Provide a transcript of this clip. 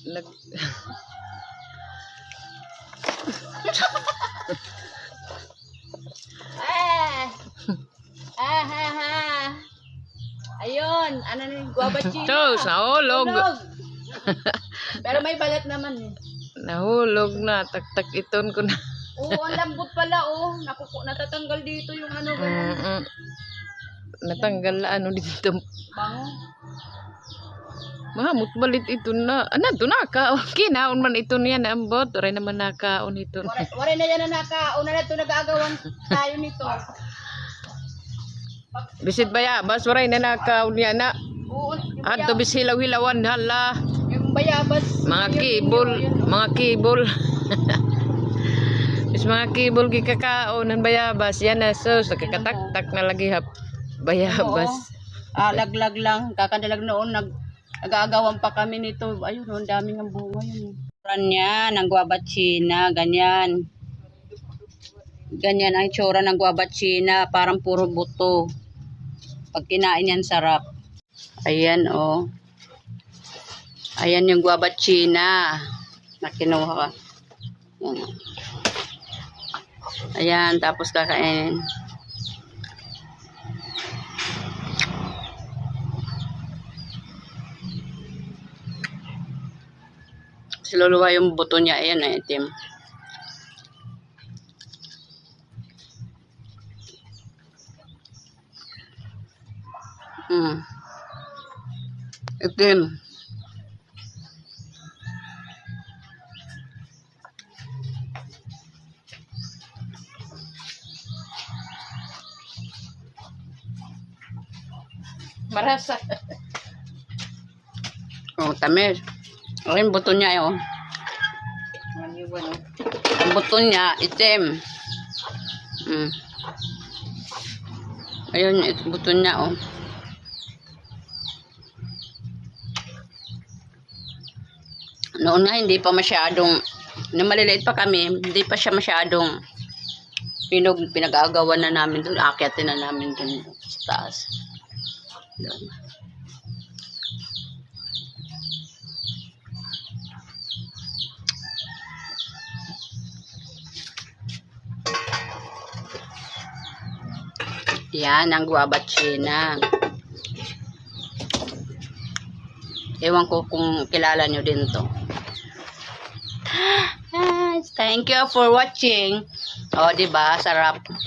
Nag Ayun, ano na yung guava china. Tos, nahulog. Pero may balat naman eh. Nahulog na. Tak-tak iton ko na. Oo, ang lambot pala oh. Natatanggal dito yung ano ganun. Natanggal na ano dito. Bango. Mahamot balit ito na. Ano ito naka? Kinaon man ito niya na ambot. Oray naman nakaon ito. Waray na yan na nakaon na ito nag-aagawan tayo nito. Bisit bayabas. Oray na nakaon niya na. Oo. Ato bis hilaw-hilawan. Hala. Yung bayabas. Mga kibol. Mga kibol. Bis mga kibol gikakaon ng bayabas. Yan na sus. Nakakatak-tak na lagi hap. Bayabas. Laglag lang. Kakadalag noon nag-aagawan pa kami nito. Ayun, ang daming ang bunga yun. Yan, ang guava china, ganyan. Ganyan ang itsura ng guava china, parang puro buto. Pag kinain yan, sarap. Ayan, oh. Ayan yung guava china na kinuha. Ayan. Ayan, tapos kakainin. Siluluwa yung buto niya. Ayan na itim. Itim. Marasa. Oh, tamis. Ayan buto niya oh. Ang buto niya itim. Ayun, ito buto niya oh. Noon nga hindi pa masyadong, na maliliit pa kami, hindi pa siya masyadong pinag-aagawan na namin doon, akyatin na namin doon sa taas. Doon. Yan ang guava china. Ewan ko kung kilala nyo din to. Thank you for watching. O, diba? Sarap.